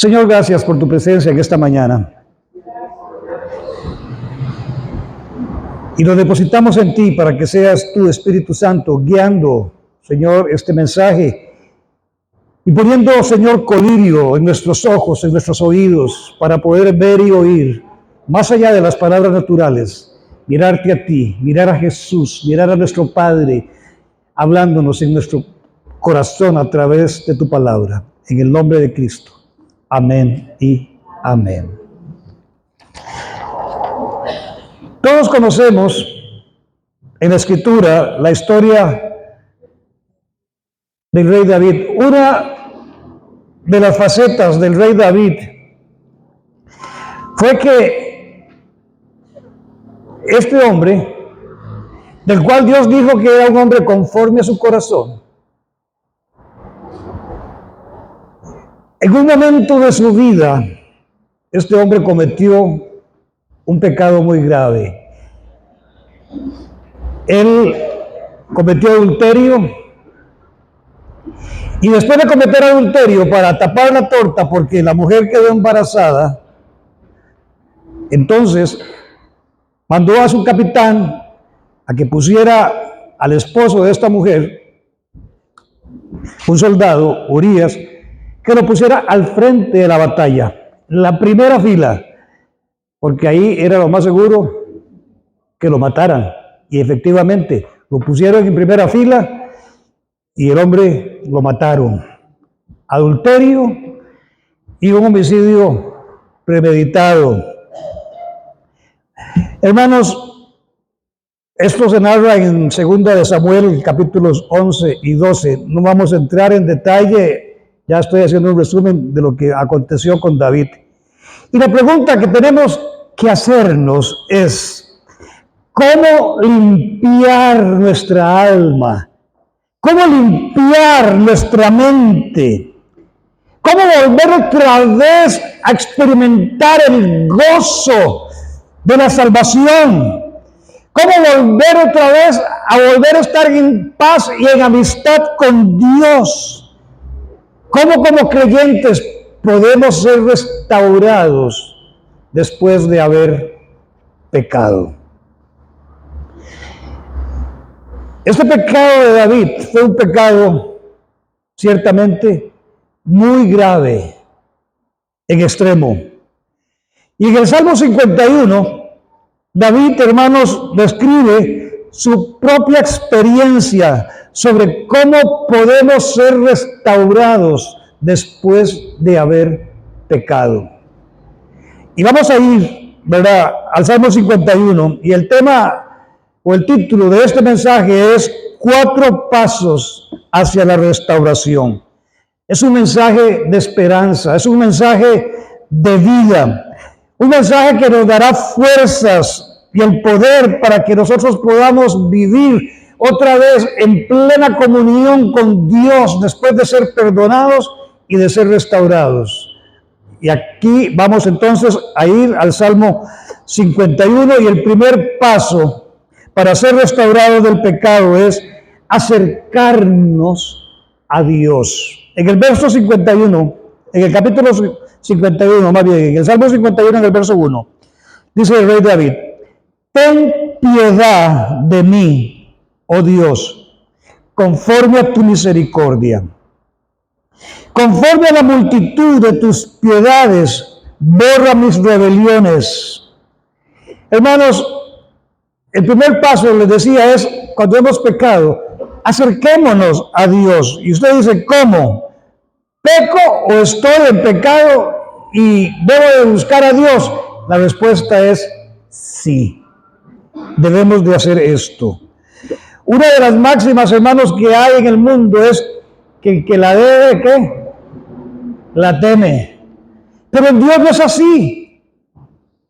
Señor, gracias por tu presencia en esta mañana. Y lo depositamos en ti para que seas tú, Espíritu Santo, guiando, Señor, este mensaje y poniendo, Señor, colirio en nuestros ojos, en nuestros oídos, para poder ver y oír, más allá de las palabras naturales, mirarte a ti, mirar a Jesús, mirar a nuestro Padre, hablándonos en nuestro corazón a través de tu palabra. En el nombre de Cristo. Amén y amén. Todos conocemos en la Escritura la historia del rey David. Una de las facetas del rey David fue que este hombre, del cual Dios dijo que era un hombre conforme a su corazón, en un momento de su vida, este hombre cometió un pecado muy grave. Él cometió adulterio y después de cometer adulterio, para tapar la torta porque la mujer quedó embarazada, entonces mandó a su capitán a que pusiera al esposo de esta mujer, un soldado, Urías, que lo pusiera al frente de la batalla, en la primera fila, porque ahí era lo más seguro que lo mataran. Y efectivamente, lo pusieron en primera fila y el hombre lo mataron. Adulterio y un homicidio premeditado. Hermanos, esto se narra en 2 de Samuel, capítulos 11 y 12. No vamos a entrar en detalle. Ya estoy haciendo un resumen de lo que aconteció con David. Y la pregunta que tenemos que hacernos es, ¿cómo limpiar nuestra alma? ¿Cómo limpiar nuestra mente? ¿Cómo volver otra vez a experimentar el gozo de la salvación? ¿Cómo volver otra vez a estar en paz y en amistad con Dios? ¿Cómo como creyentes podemos ser restaurados después de haber pecado? Este pecado de David fue un pecado ciertamente muy grave, en extremo. Y en el Salmo 51, David, hermanos, describe su propia experiencia sobre cómo podemos ser restaurados después de haber pecado. Y vamos a ir, ¿verdad?, al Salmo 51, y el tema o el título de este mensaje es 4 pasos hacia la restauración. Es un mensaje de esperanza, es un mensaje de vida, un mensaje que nos dará fuerzas y el poder para que nosotros podamos vivir otra vez en plena comunión con Dios después de ser perdonados y de ser restaurados. Y aquí vamos entonces a ir al Salmo 51 y el primer paso para ser restaurados del pecado es acercarnos a Dios. En el verso 51, en el capítulo 51, más bien, en el Salmo 51, en el verso 1, dice el rey David: ten piedad de mí, oh Dios, conforme a tu misericordia. Conforme a la multitud de tus piedades, borra mis rebeliones. Hermanos, el primer paso, les decía, es cuando hemos pecado, acerquémonos a Dios. Y usted dice, ¿cómo? ¿Peco o estoy en pecado y debo de buscar a Dios? La respuesta es sí. Debemos de hacer esto. Una de las máximas, hermanos, que hay en el mundo es que el que la debe, ¿qué? La teme. Pero en Dios no es así.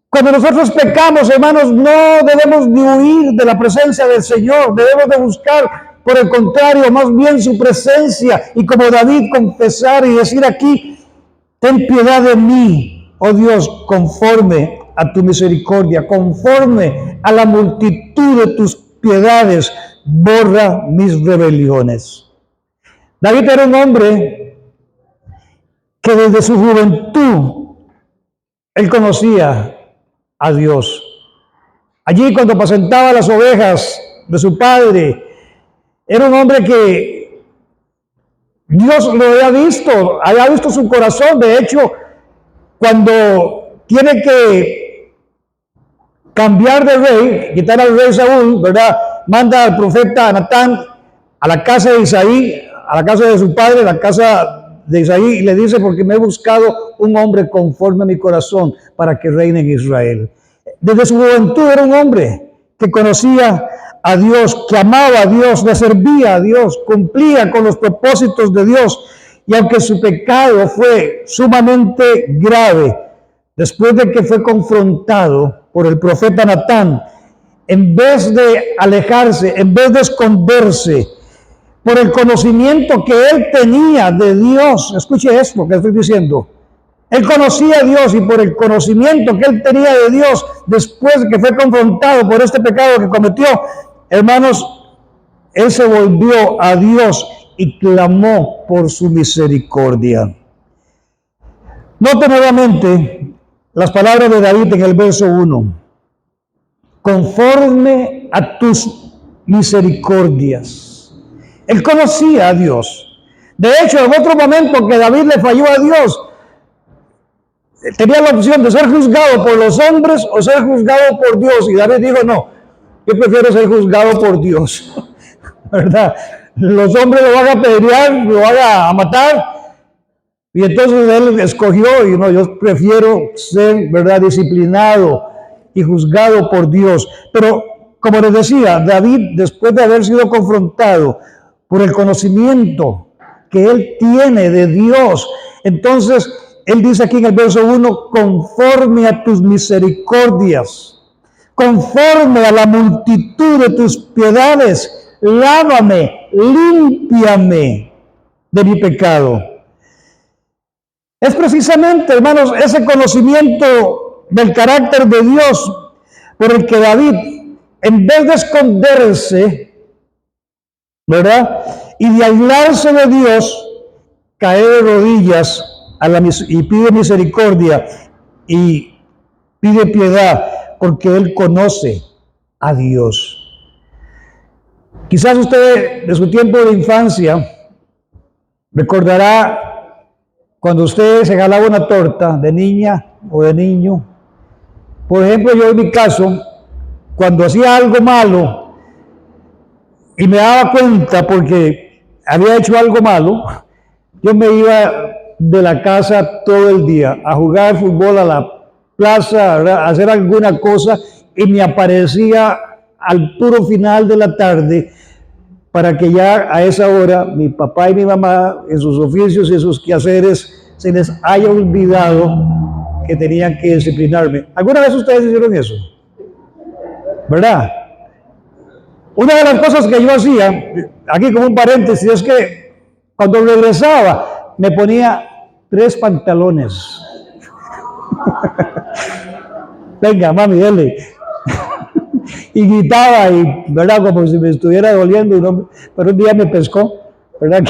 Cuando nosotros pecamos, hermanos, no debemos de huir de la presencia del Señor. Debemos de buscar, por el contrario, más bien su presencia. Y como David, confesar y decir aquí: ten piedad de mí, oh Dios, conforme a tu misericordia, conforme a la multitud de tus piedades, borra mis rebeliones. David era un hombre que desde su juventud él conocía a Dios. Allí cuando apacentaba las ovejas de su padre, era un hombre que Dios lo había visto su corazón. De hecho, cuando tiene que cambiar de rey, quitar al rey Saúl, ¿verdad? Manda al profeta Natán a la casa de Isaí, a la casa de su padre, la casa de Isaí, y le dice, porque me he buscado un hombre conforme a mi corazón para que reine en Israel. Desde su juventud era un hombre que conocía a Dios, que amaba a Dios, le servía a Dios, cumplía con los propósitos de Dios. Y aunque su pecado fue sumamente grave, después de que fue confrontado por el profeta Natán, en vez de alejarse, en vez de esconderse, por el conocimiento que él tenía de Dios, escuche esto que estoy diciendo, él conocía a Dios, y por el conocimiento que él tenía de Dios, después de que fue confrontado por este pecado que cometió, hermanos, él se volvió a Dios y clamó por su misericordia. Note nuevamente las palabras de David en el verso 1. Conforme a tus misericordias. Él conocía a Dios. De hecho, en otro momento que David le falló a Dios, tenía la opción de ser juzgado por los hombres o ser juzgado por Dios. Y David dijo, no, yo prefiero ser juzgado por Dios. ¿Verdad? Los hombres lo van a apedrear, lo van a matar. Y entonces él escogió, y no, yo prefiero ser, ¿verdad?, disciplinado y juzgado por Dios. Pero, como les decía, David, después de haber sido confrontado por el conocimiento que él tiene de Dios, entonces él dice aquí en el verso 1, conforme a tus misericordias, conforme a la multitud de tus piedades, lávame, límpiame de mi pecado. Es precisamente, hermanos, ese conocimiento del carácter de Dios por el que David, en vez de esconderse, ¿verdad?, y de aislarse de Dios, cae de rodillas y pide misericordia y pide piedad, porque él conoce a Dios. Quizás usted, de su tiempo de infancia, recordará cuando usted se jalaba una torta de niña o de niño. Por ejemplo, yo en mi caso, cuando hacía algo malo y me daba cuenta porque había hecho algo malo, yo me iba de la casa todo el día a jugar fútbol a la plaza, a hacer alguna cosa, y me aparecía al puro final de la tarde para que ya a esa hora mi papá y mi mamá, en sus oficios y en sus quehaceres, se les haya olvidado que tenían que disciplinarme. ¿Alguna vez ustedes hicieron eso? ¿Verdad? Una de las cosas que yo hacía, aquí como un paréntesis, es que cuando regresaba me ponía 3 pantalones. Venga, mami, dele. Y gritaba, y, ¿verdad?, como si me estuviera doliendo, y no, pero un día me pescó, ¿verdad?,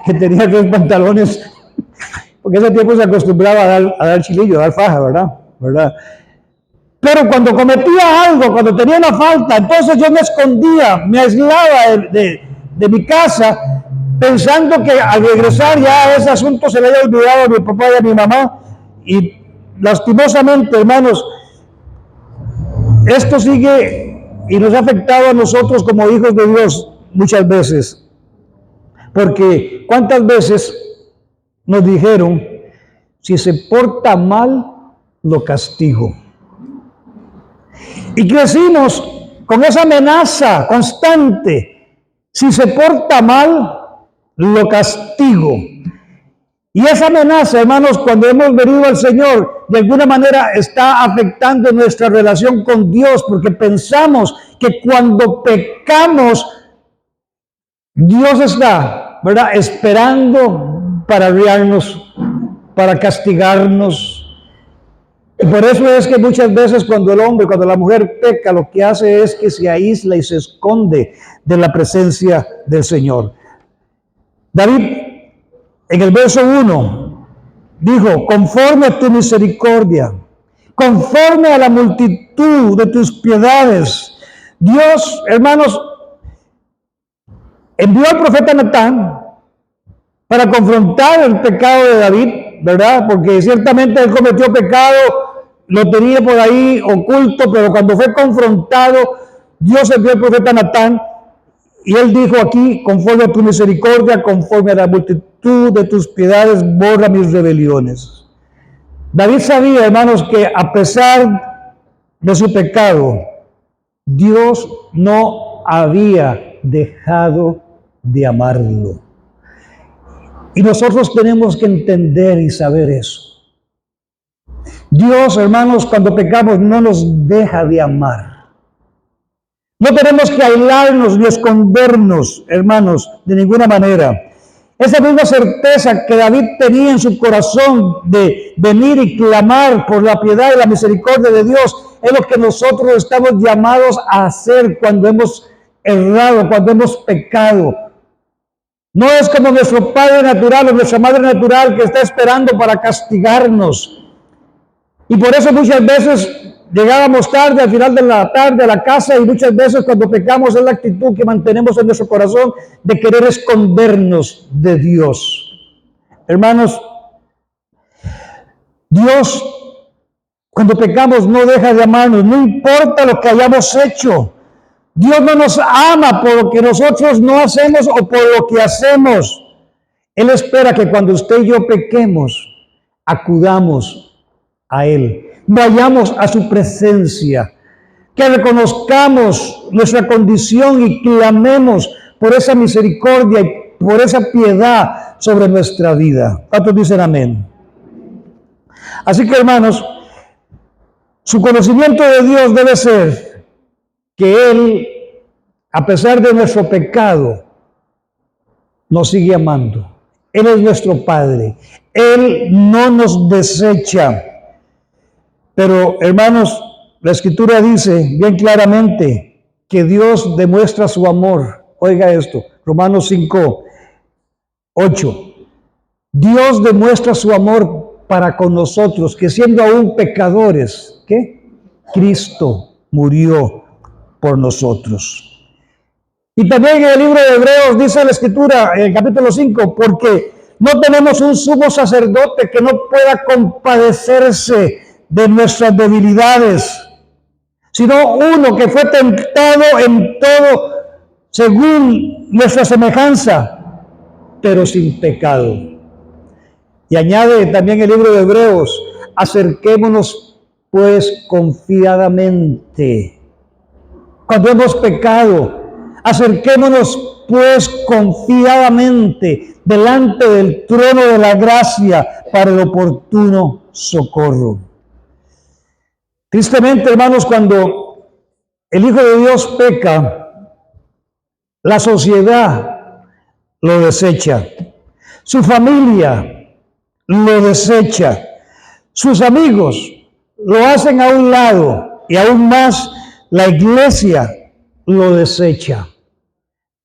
que tenía 3 pantalones, porque ese tiempo se acostumbraba a dar chilillo, a dar faja, ¿verdad? Pero cuando cometía algo, cuando tenía una falta, entonces yo me escondía, me aislaba de mi casa, pensando que al regresar ya ese asunto se le había olvidado a mi papá y a mi mamá. Y lastimosamente, hermanos, esto sigue y nos ha afectado a nosotros como hijos de Dios muchas veces. Porque ¿cuántas veces nos dijeron, si se porta mal, lo castigo? Y crecimos con esa amenaza constante, si se porta mal, lo castigo. Y esa amenaza, hermanos, cuando hemos venido al Señor, de alguna manera está afectando nuestra relación con Dios, porque pensamos que cuando pecamos, Dios está, ¿verdad?, esperando para arriarnos, para castigarnos. Y por eso es que muchas veces cuando el hombre, cuando la mujer peca, lo que hace es que se aísla y se esconde de la presencia del Señor. David, en el verso 1, dijo, conforme a tu misericordia, conforme a la multitud de tus piedades. Dios, hermanos, envió al profeta Natán para confrontar el pecado de David, ¿verdad? Porque ciertamente él cometió pecado, lo tenía por ahí oculto, pero cuando fue confrontado, Dios envió al profeta Natán y él dijo aquí, conforme a tu misericordia, conforme a la multitud de tus piedades, borra mis rebeliones. David sabía, hermanos, que a pesar de su pecado, Dios no había dejado de amarlo. Y nosotros tenemos que entender y saber eso. Dios, hermanos, cuando pecamos no nos deja de amar. No tenemos que aislarnos ni escondernos, hermanos, de ninguna manera. Esa misma certeza que David tenía en su corazón de venir y clamar por la piedad y la misericordia de Dios, es lo que nosotros estamos llamados a hacer cuando hemos errado, cuando hemos pecado. No es como nuestro padre natural o nuestra madre natural que está esperando para castigarnos. Y por eso muchas veces llegábamos tarde, al final de la tarde a la casa, y muchas veces cuando pecamos es la actitud que mantenemos en nuestro corazón de querer escondernos de Dios. Hermanos, Dios, cuando pecamos, no deja de amarnos, no importa lo que hayamos hecho. Dios no nos ama por lo que nosotros no hacemos o por lo que hacemos. Él espera que cuando usted y yo pequemos, acudamos a Él, vayamos a su presencia, que reconozcamos nuestra condición y clamemos por esa misericordia y por esa piedad sobre nuestra vida. ¿Cuántos dicen amén? Así que, hermanos, su conocimiento de Dios debe ser que Él, a pesar de nuestro pecado, nos sigue amando. Él es nuestro Padre. Él no nos desecha. Pero, hermanos, la Escritura dice bien claramente que Dios demuestra su amor. Oiga esto, Romanos 5, 8. Dios demuestra su amor para con nosotros, que siendo aún pecadores, ¿qué? Cristo murió por nosotros. Y también en el libro de Hebreos dice la Escritura, en el capítulo 5, porque no tenemos un sumo sacerdote que no pueda compadecerse de nuestras debilidades, sino uno que fue tentado en todo según nuestra semejanza, pero sin pecado. Y añade también el libro de Hebreos, acerquémonos pues confiadamente. Cuando hemos pecado, acerquémonos pues confiadamente delante del trono de la gracia para el oportuno socorro. Tristemente, hermanos, cuando el Hijo de Dios peca, la sociedad lo desecha, su familia lo desecha, sus amigos lo hacen a un lado y aún más la iglesia lo desecha.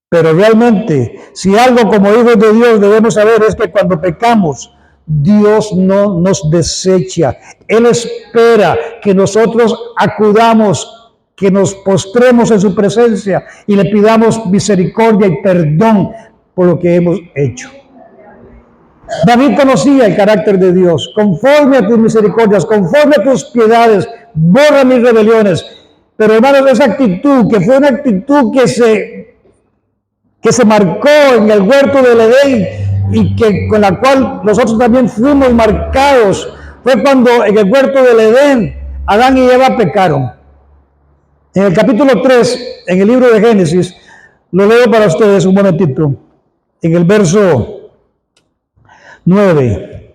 Pero realmente, si algo como hijos de Dios debemos saber es que cuando pecamos, Dios no nos desecha. Él espera que nosotros acudamos, que nos postremos en su presencia y le pidamos misericordia y perdón por lo que hemos hecho. David conocía el carácter de Dios. Conforme a tus misericordias, conforme a tus piedades, borra mis rebeliones. Pero hermanos, esa actitud, que fue una actitud que se marcó en el huerto del Edén y que con la cual nosotros también fuimos marcados, fue cuando en el huerto del Edén Adán y Eva pecaron. En el capítulo 3, en el libro de Génesis, lo leo para ustedes un momentito, en el verso 9.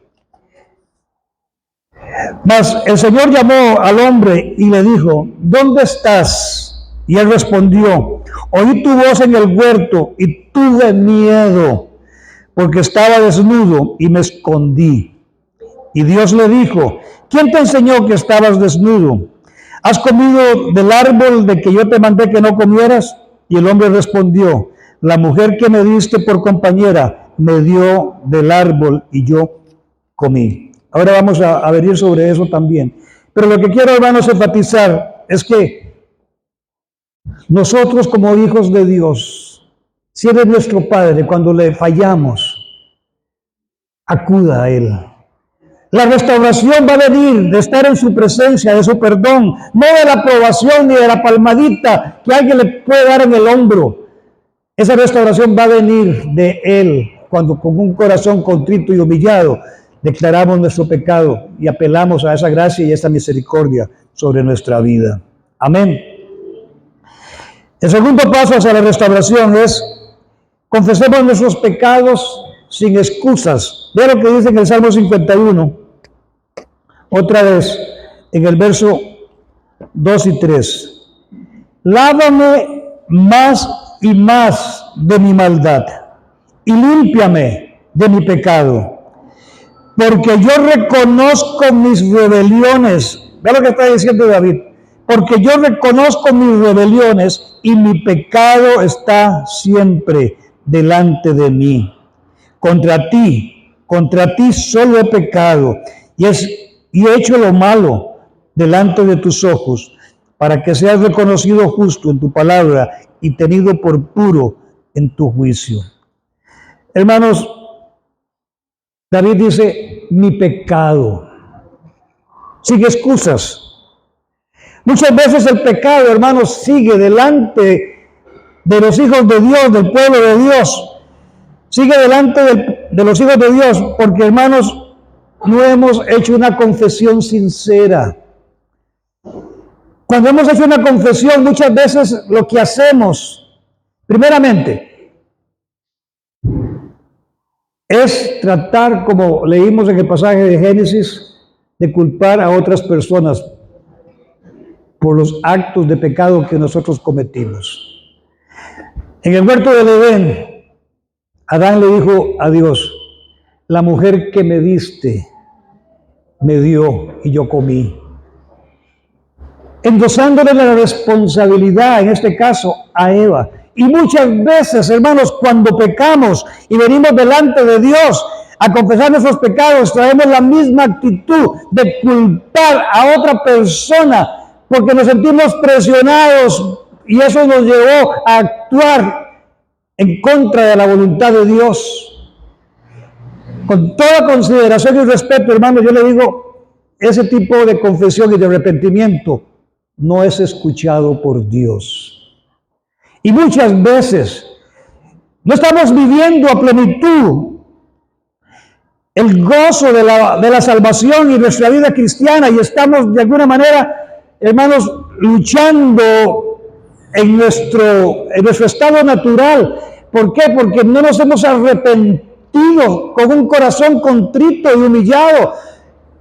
Mas el Señor llamó al hombre y le dijo, ¿dónde estás? Y él respondió, oí tu voz en el huerto y tuve miedo, porque estaba desnudo y me escondí. Y Dios le dijo, ¿quién te enseñó que estabas desnudo? ¿Has comido del árbol de que yo te mandé que no comieras? Y el hombre respondió, la mujer que me diste por compañera me dio del árbol y yo comí. Ahora vamos a venir sobre eso también. Pero lo que quiero, hermanos, enfatizar es que nosotros como hijos de Dios, si Él es nuestro Padre, cuando le fallamos, acuda a Él. La restauración va a venir de estar en su presencia, de su perdón, no de la aprobación ni de la palmadita que alguien le puede dar en el hombro. Esa restauración va a venir de Él, cuando con un corazón contrito y humillado declaramos nuestro pecado y apelamos a esa gracia y esa misericordia sobre nuestra vida. Amén. El segundo paso hacia la restauración es confesemos nuestros pecados sin excusas. Vea lo que dice en el Salmo 51, otra vez, en el verso 2 y 3. Lávame más y más de mi maldad y límpiame de mi pecado, porque yo reconozco mis rebeliones. Vea lo que está diciendo David. Porque yo reconozco mis rebeliones y mi pecado está siempre delante de mí. Contra ti solo he pecado y he hecho lo malo delante de tus ojos, para que seas reconocido justo en tu palabra y tenido por puro en tu juicio. Hermanos, David dice, mi pecado, sin excusas. Muchas veces el pecado, hermanos, sigue delante de los hijos de Dios, del pueblo de Dios. Sigue delante de los hijos de Dios, porque, hermanos, no hemos hecho una confesión sincera. Cuando hemos hecho una confesión, muchas veces lo que hacemos, primeramente, es tratar, como leímos en el pasaje de Génesis, de culpar a otras personas por los actos de pecado que nosotros cometimos. En el huerto del Edén, Adán le dijo a Dios, la mujer que me diste, me dio y yo comí. Endosándole la responsabilidad, en este caso, a Eva. Y muchas veces, hermanos, cuando pecamos y venimos delante de Dios a confesar nuestros pecados, traemos la misma actitud de culpar a otra persona porque nos sentimos presionados y eso nos llevó a actuar en contra de la voluntad de Dios. Con toda consideración y respeto, hermano, yo le digo, ese tipo de confesión y de arrepentimiento no es escuchado por Dios. Y muchas veces no estamos viviendo a plenitud el gozo de la salvación y nuestra vida cristiana y estamos de alguna manera, hermanos, luchando en nuestro estado natural. ¿Por qué? Porque no nos hemos arrepentido con un corazón contrito y humillado.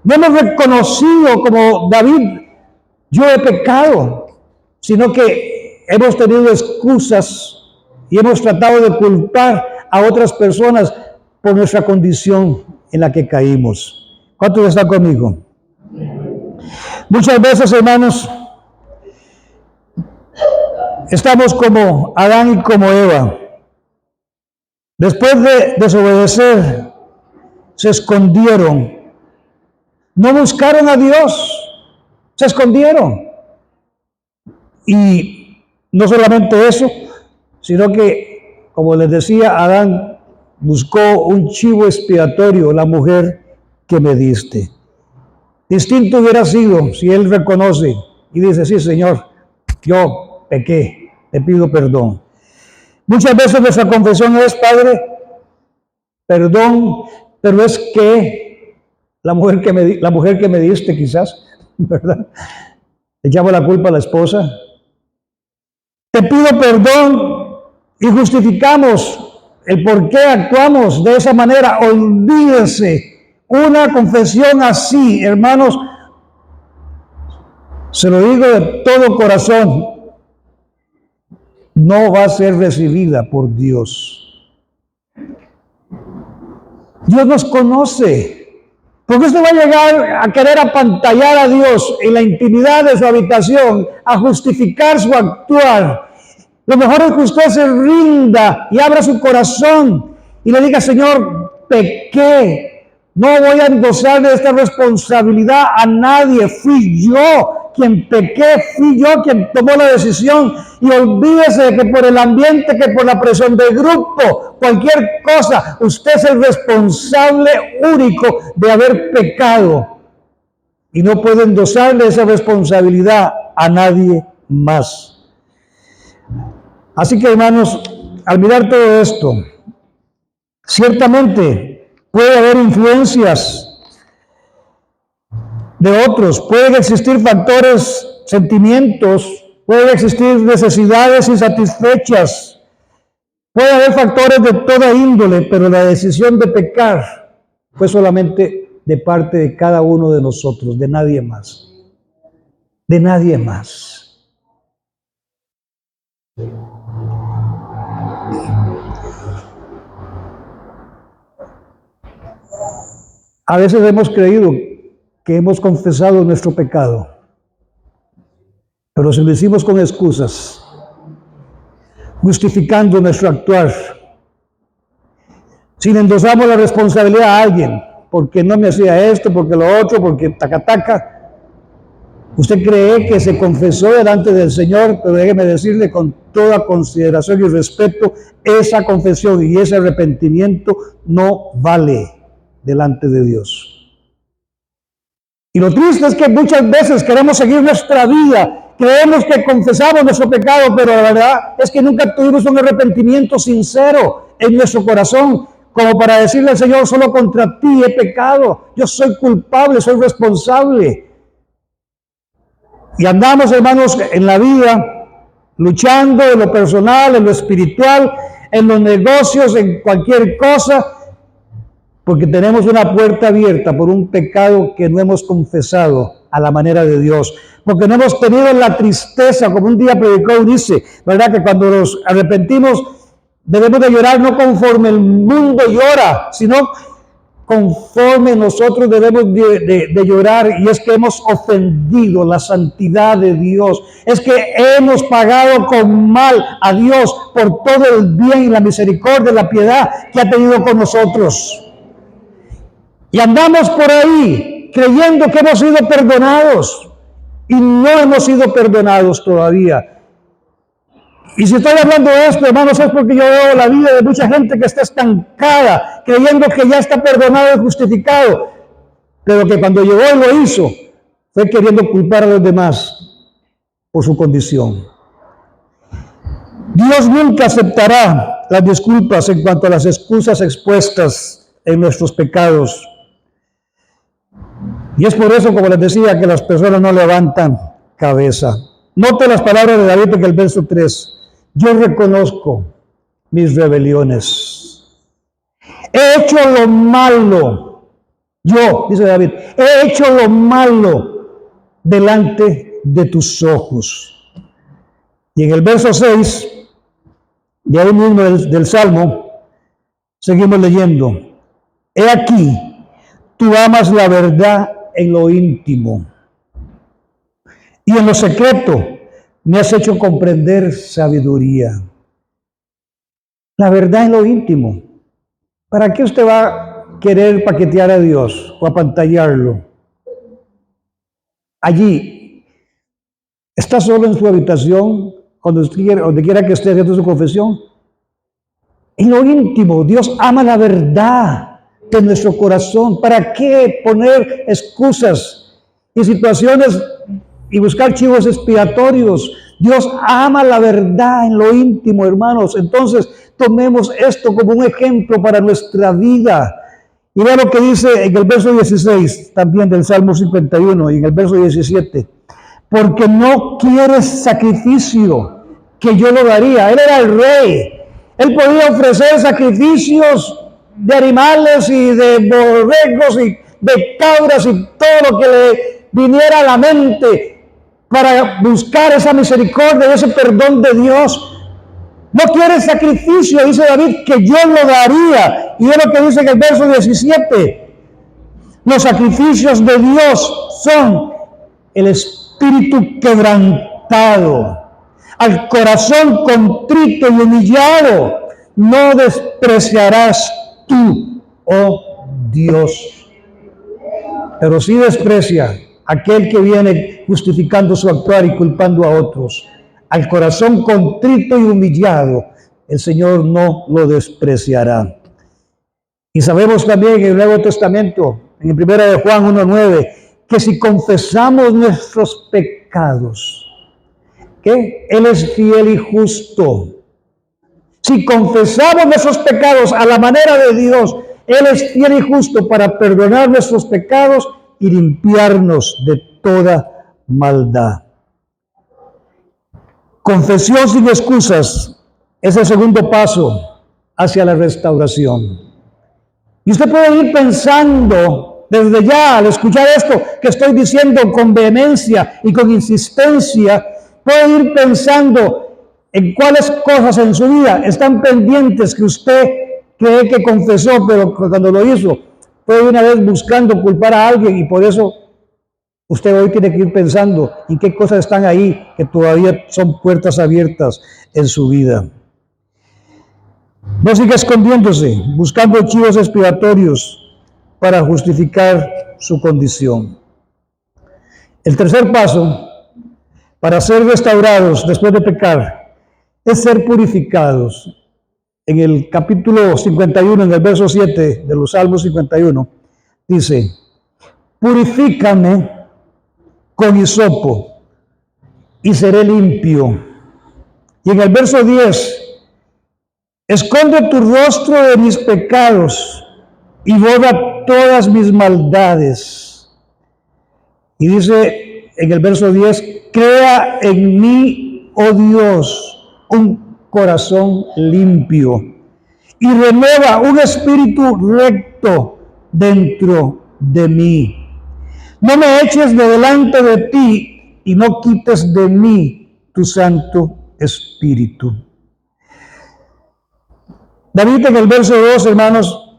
No hemos reconocido como David, yo he pecado, sino que hemos tenido excusas y hemos tratado de culpar a otras personas por nuestra condición en la que caímos. ¿Cuántos están conmigo? Muchas veces, hermanos, estamos como Adán y como Eva. Después de desobedecer, se escondieron. No buscaron a Dios, se escondieron. Y no solamente eso, sino que, como les decía, Adán buscó un chivo expiatorio, la mujer que me diste. Distinto hubiera sido si él reconoce y dice, sí, Señor, yo pequé, te pido perdón. Muchas veces nuestra confesión es, Padre, perdón, pero es que la mujer que me diste quizás, ¿verdad? Echamos la culpa a la esposa. Te pido perdón y justificamos el por qué actuamos de esa manera. Olvídese. Una confesión así, hermanos, se lo digo de todo corazón, no va a ser recibida por Dios. Dios nos conoce. Porque usted va a llegar a querer apantallar a Dios en la intimidad de su habitación, a justificar su actuar. Lo mejor es que usted se rinda y abra su corazón y le diga, Señor, pequé. No voy a endosar de esta responsabilidad a nadie. Fui yo quien pequé, fui yo quien tomó la decisión. Y olvídese de que por el ambiente, que por la presión del grupo, cualquier cosa, usted es el responsable único de haber pecado. Y no puede endosarle esa responsabilidad a nadie más. Así que, hermanos, al mirar todo esto, ciertamente puede haber influencias de otros, pueden existir factores, sentimientos, pueden existir necesidades insatisfechas, puede haber factores de toda índole, pero la decisión de pecar fue solamente de parte de cada uno de nosotros, de nadie más. De nadie más. A veces hemos creído que hemos confesado nuestro pecado, pero si lo hicimos con excusas, justificando nuestro actuar, si le endosamos la responsabilidad a alguien, porque no me hacía esto, porque lo otro, porque taca, usted cree que se confesó delante del Señor, pero déjeme decirle con toda consideración y respeto, esa confesión y ese arrepentimiento no vale delante de Dios. Y lo triste es que muchas veces queremos seguir nuestra vida, creemos que confesamos nuestro pecado, pero la verdad es que nunca tuvimos un arrepentimiento sincero en nuestro corazón, como para decirle al Señor, solo contra ti he pecado, yo soy culpable, soy responsable. Y andamos, hermanos, en la vida, luchando en lo personal, en lo espiritual, en los negocios, en cualquier cosa, porque tenemos una puerta abierta por un pecado que no hemos confesado a la manera de Dios. Porque no hemos tenido la tristeza, como un día predicó dice, ¿verdad? Que cuando nos arrepentimos debemos de llorar no conforme el mundo llora, sino conforme nosotros debemos de llorar. Y es que hemos ofendido la santidad de Dios. Es que hemos pagado con mal a Dios por todo el bien y la misericordia y la piedad que ha tenido con nosotros. Y andamos por ahí creyendo que hemos sido perdonados y no hemos sido perdonados todavía. Y si estoy hablando de esto, hermanos, es porque yo veo la vida de mucha gente que está estancada, creyendo que ya está perdonado y justificado, pero que cuando llegó y lo hizo, fue queriendo culpar a los demás por su condición. Dios nunca aceptará las disculpas en cuanto a las excusas expuestas en nuestros pecados. Y es por eso, como les decía, que las personas no levantan cabeza. Note las palabras de David en el verso 3. Yo reconozco mis rebeliones. He hecho lo malo. Yo, dice David, he hecho lo malo delante de tus ojos. Y en el verso 6, de ahí mismo del Salmo, seguimos leyendo. He aquí, tú amas la verdad en lo íntimo, y en lo secreto me has hecho comprender sabiduría. La verdad en lo íntimo. ¿Para qué usted va a querer paquetear a Dios o apantallarlo? Allí, está solo en su habitación, donde quiera que esté haciendo su confesión. En lo íntimo, Dios ama la verdad de nuestro corazón. ¿Para qué poner excusas y situaciones y buscar chivos expiatorios? Dios ama la verdad en lo íntimo, hermanos. Entonces, tomemos esto como un ejemplo para nuestra vida. Y vea lo que dice en el verso 16, también del Salmo 51, y en el verso 17. Porque no quieres sacrificio, que yo lo daría. Él era el rey. Él podía ofrecer sacrificios de animales y de borregos y de cabras y todo lo que le viniera a la mente para buscar esa misericordia y ese perdón de Dios. No quiere sacrificio, dice David, que yo lo daría. Y es lo que dice en el verso 17. Los sacrificios de Dios son el espíritu quebrantado, al corazón contrito y humillado, no despreciarás tú, oh Dios. pero sí desprecia aquel que viene justificando su actuar y culpando a otros. Al corazón contrito y humillado, el Señor no lo despreciará. Y sabemos también en el Nuevo Testamento, en 1 de Juan 1:9, que si confesamos nuestros pecados, que Él es fiel y justo. Si confesamos nuestros pecados a la manera de Dios, Él es fiel y justo para perdonar nuestros pecados y limpiarnos de toda maldad. Confesión sin excusas es el segundo paso hacia la restauración. Y usted puede ir pensando desde ya al escuchar esto que estoy diciendo con vehemencia y con insistencia, puede ir pensando en cuáles cosas en su vida están pendientes que usted cree que confesó, pero cuando lo hizo, fue una vez buscando culpar a alguien y por eso usted hoy tiene que ir pensando en qué cosas están ahí que todavía son puertas abiertas en su vida. No siga escondiéndose, buscando chivos expiatorios para justificar su condición. El tercer paso para ser restaurados después de pecar es ser purificados. En el capítulo 51, en el verso 7 de los Salmos 51, dice: purifícame con hisopo y seré limpio. Y en el verso 10, esconde tu rostro de mis pecados y borra todas mis maldades. Y dice en el verso 10, crea en mí, oh Dios, un corazón limpio y renueva un espíritu recto dentro de mí. No me eches de delante de ti y no quites de mí tu Santo Espíritu. David en el verso 2, hermanos,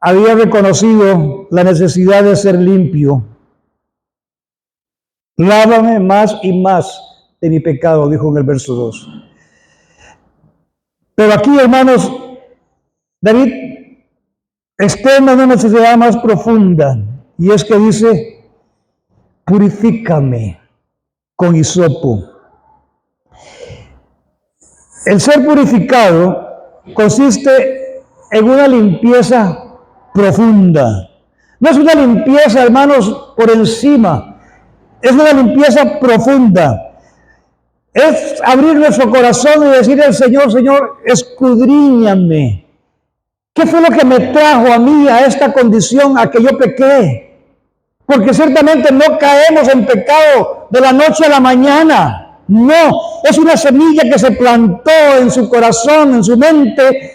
había reconocido la necesidad de ser limpio. Lávame más y más de mi pecado, dijo en el verso 2. Pero aquí, hermanos, David externa una necesidad más profunda, y es que dice: purifícame con hisopo. El ser purificado consiste en una limpieza profunda. No es una limpieza, hermanos, por encima, es una limpieza profunda. Es abrir nuestro corazón y decirle al Señor: Señor, escudriñame. ¿Qué fue lo que me trajo a mí a esta condición, a que yo pequé? Porque ciertamente no caemos en pecado de la noche a la mañana. No, es una semilla que se plantó en su corazón, en su mente,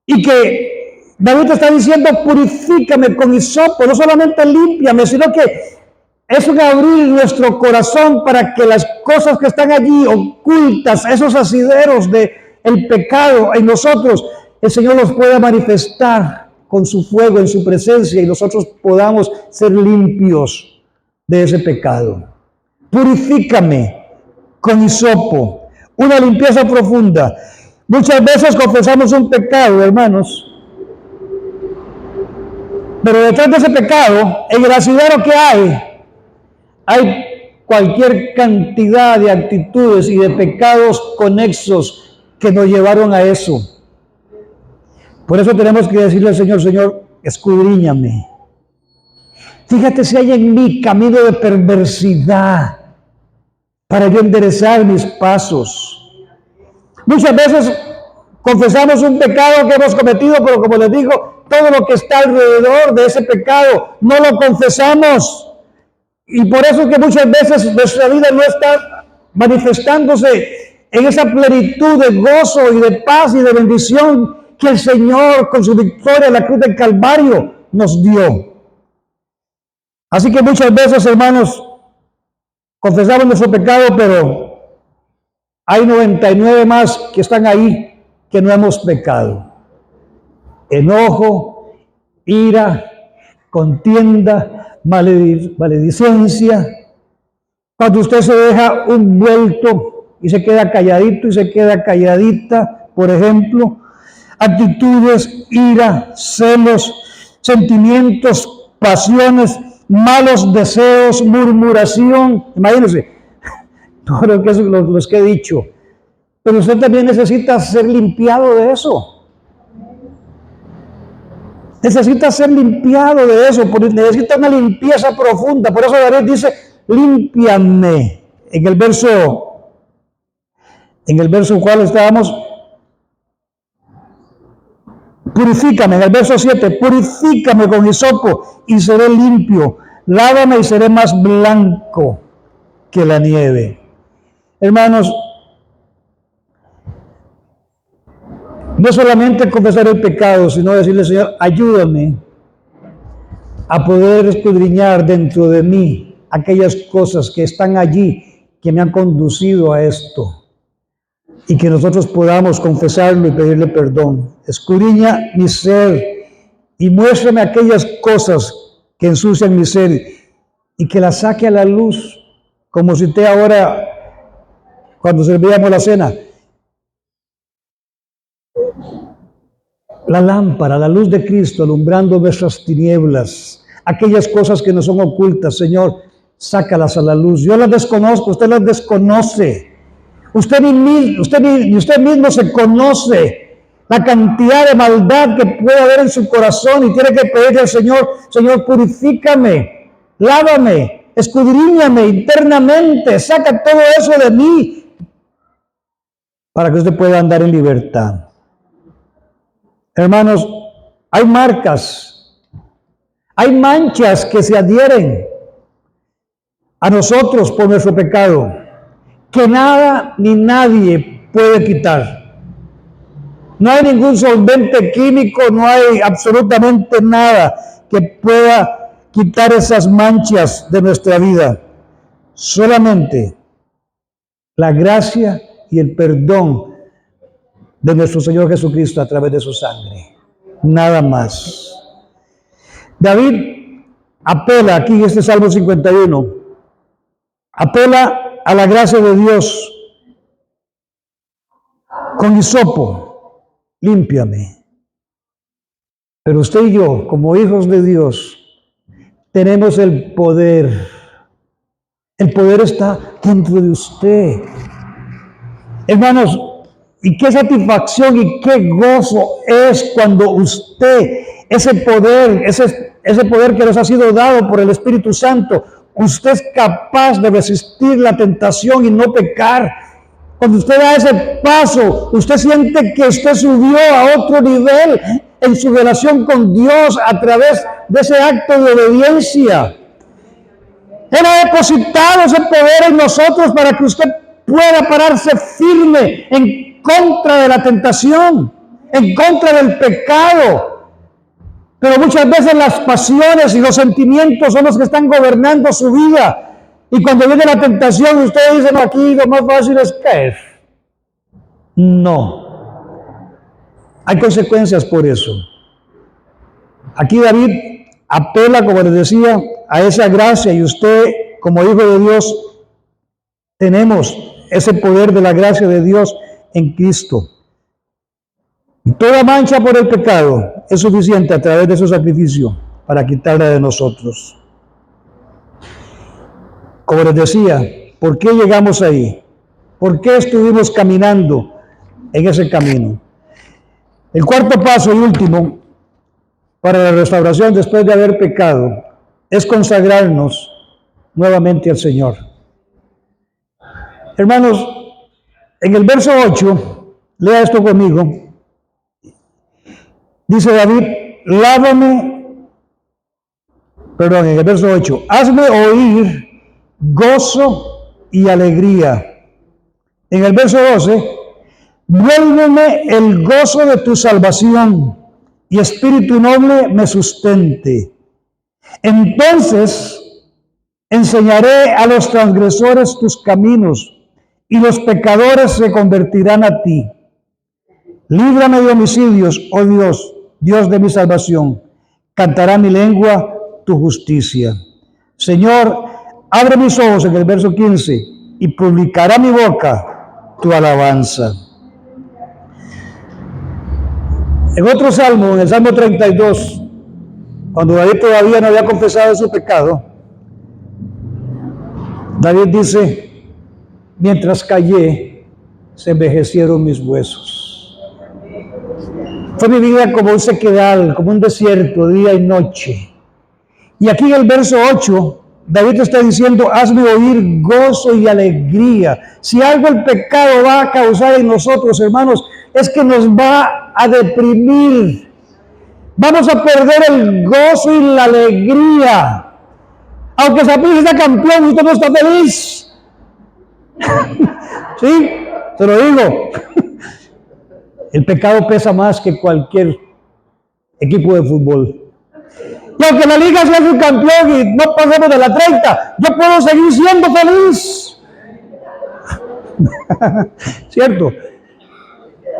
y que David está diciendo: purifícame con hisopo, no solamente límpiame, sino que es un abrir nuestro corazón para que las cosas que están allí ocultas, esos asideros del pecado en nosotros, el Señor los pueda manifestar con su fuego en su presencia y nosotros podamos ser limpios de ese pecado. Purifícame con hisopo, una limpieza profunda. Muchas veces confesamos un pecado, hermanos, pero detrás de ese pecado, en el asidero que hay cualquier cantidad de actitudes y de pecados conexos que nos llevaron a eso. Por eso tenemos que decirle al Señor: Señor, escudriñame. Fíjate si hay en mí camino de perversidad para yo enderezar mis pasos. Muchas veces confesamos un pecado que hemos cometido, pero como les digo, todo lo que está alrededor de ese pecado no lo confesamos. Y por eso es que muchas veces nuestra vida no está manifestándose en esa plenitud de gozo y de paz y de bendición que el Señor, con su victoria en la cruz del Calvario, nos dio. Así que muchas veces, hermanos, confesamos nuestro pecado, pero hay 99 más que están ahí que no hemos pecado. Enojo, ira, contienda, maledicencia. Cuando usted se deja un vuelto y se queda calladito y se queda calladita, por ejemplo, actitudes, ira, celos, sentimientos pasiones, malos deseos, murmuración. Imagínense, todo los que he dicho. Pero usted también necesita ser limpiado de eso. Necesita ser limpiado de eso, necesita una limpieza profunda. Por eso David dice, límpiame. En el verso cual estábamos, purifícame. En el verso 7, purifícame con hisopo y seré limpio. Lávame y seré más blanco que la nieve. Hermanos, no solamente confesar el pecado, sino decirle, Señor, ayúdame a poder escudriñar dentro de mí aquellas cosas que están allí, que me han conducido a esto. Y que nosotros podamos confesarlo y pedirle perdón. Escudriña mi ser y muéstrame aquellas cosas que ensucian mi ser y que las saque a la luz, como cité ahora cuando servíamos la cena. La lámpara, la luz de Cristo alumbrando nuestras tinieblas, aquellas cosas que nos son ocultas, Señor, sácalas a la luz. Yo las desconozco, usted las desconoce. Usted mismo se conoce la cantidad de maldad que puede haber en su corazón y tiene que pedirle al Señor, Señor, purifícame, lávame, escudriñame internamente, saca todo eso de mí para que usted pueda andar en libertad. Hermanos, hay marcas, hay manchas que se adhieren a nosotros por nuestro pecado, que nada ni nadie puede quitar. No hay ningún solvente químico, no hay absolutamente nada que pueda quitar esas manchas de nuestra vida. Solamente la gracia y el perdón de nuestro Señor Jesucristo a través de su sangre. Nada más. David apela aquí en este Salmo 51, apela a la gracia de Dios con hisopo, límpiame. Pero usted y yo, como hijos de Dios, tenemos el poder. El poder está dentro de usted. Hermanos, y qué satisfacción y qué gozo es cuando usted, ese poder que nos ha sido dado por el Espíritu Santo, usted es capaz de resistir la tentación y no pecar. Cuando usted da ese paso, usted siente que usted subió a otro nivel en su relación con Dios a través de ese acto de obediencia. Él ha depositado ese poder en nosotros para que usted pueda pararse firme en contra de la tentación, en contra del pecado. Pero muchas veces las pasiones y los sentimientos son los que están gobernando su vida. Y cuando viene la tentación, usted dice, no, aquí lo más fácil es caer. No. Hay consecuencias por eso. Aquí David apela, como les decía, a esa gracia, y usted, como hijo de Dios, tenemos ese poder de la gracia de Dios en Cristo. Y toda mancha por el pecado es suficiente a través de su sacrificio para quitarla de nosotros. Como les decía, ¿por qué llegamos ahí? ¿Por qué estuvimos caminando en ese camino? El cuarto paso y último para la restauración después de haber pecado es consagrarnos nuevamente al Señor. Hermanos, en el verso 8, lea esto conmigo. Dice David, en el verso 8, hazme oír gozo y alegría. En el verso 12, vuélveme el gozo de tu salvación y espíritu noble me sustente. Entonces enseñaré a los transgresores tus caminos y los pecadores se convertirán a ti. Líbrame de homicidios, oh Dios, Dios de mi salvación. Cantará mi lengua tu justicia. Señor, abre mis ojos en el verso 15 y publicará mi boca tu alabanza. En otro salmo, en el Salmo 32, Cuando David todavía no había confesado su pecado, David dice, mientras callé, se envejecieron mis huesos. Fue mi vida como un sequedal, como un desierto, día y noche. Y aquí en el verso 8, David está diciendo, hazme oír gozo y alegría. Si algo el pecado va a causar en nosotros, hermanos, es que nos va a deprimir. Vamos a perder el gozo y la alegría. Aunque Saprissa está campeón, usted no está feliz. ¿Sí? Se lo digo. El pecado pesa más que cualquier equipo de fútbol. Y aunque la liga sea su campeón y no pasemos de la 30, yo puedo seguir siendo feliz. ¿Cierto?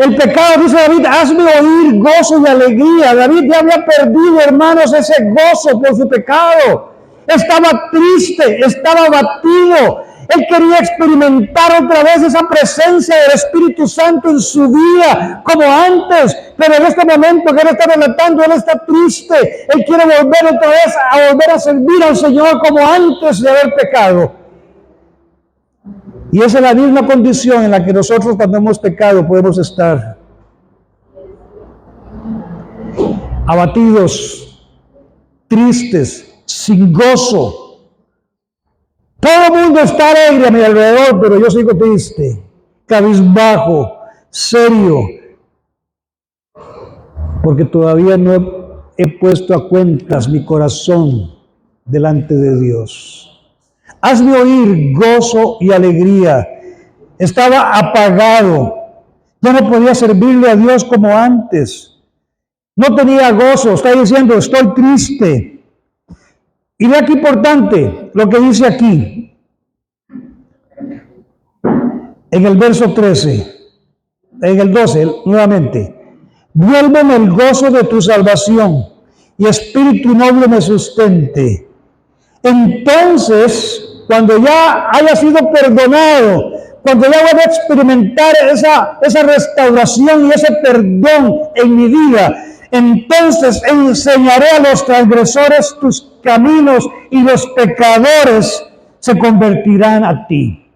El pecado, dice David, hazme oír gozo y alegría. David ya había perdido, hermanos, ese gozo por su pecado. Estaba triste, estaba abatido. Él quería experimentar otra vez esa presencia del Espíritu Santo en su vida, como antes. Pero en este momento que él está relatando, él está triste. Él quiere volver otra vez a volver a servir al Señor como antes de haber pecado. Y esa es la misma condición en la que nosotros cuando hemos pecado podemos estar. Abatidos, tristes, sin gozo. Todo el mundo está alegre a mi alrededor, pero yo sigo triste, cabizbajo, serio, porque todavía no he puesto a cuentas mi corazón delante de Dios. Hazme oír gozo y alegría. Estaba apagado, ya no podía servirle a Dios como antes. No tenía gozo, está diciendo, estoy triste. Y vea qué importante lo que dice aquí, en el verso 13, en el 12, nuevamente. Vuélveme el gozo de tu salvación y espíritu noble me sustente. Entonces, cuando ya haya sido perdonado, cuando ya voy a experimentar esa restauración y ese perdón en mi vida, entonces enseñaré a los transgresores tus caminos y los pecadores se convertirán a ti.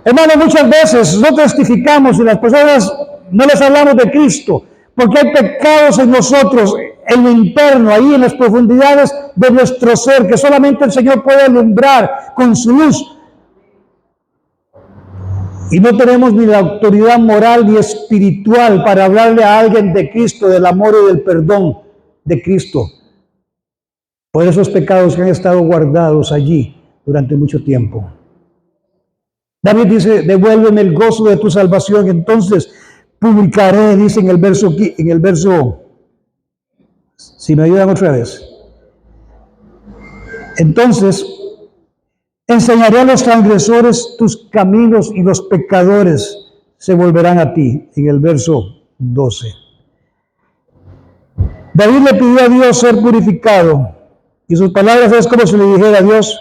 Hermanos, muchas veces no testificamos y las personas no les hablamos de Cristo porque hay pecados en nosotros, en lo interno, ahí en las profundidades de nuestro ser, que solamente el Señor puede alumbrar con su luz. Y no tenemos ni la autoridad moral ni espiritual para hablarle a alguien de Cristo, del amor y del perdón de Cristo, por esos pecados que han estado guardados allí durante mucho tiempo. David dice, devuélveme el gozo de tu salvación, entonces publicaré, dice en el verso, si me ayudan otra vez. Entonces, enseñaré a los transgresores tus caminos y los pecadores se volverán a ti, en el verso 12. David le pidió a Dios ser purificado, y sus palabras es como si le dijera a Dios,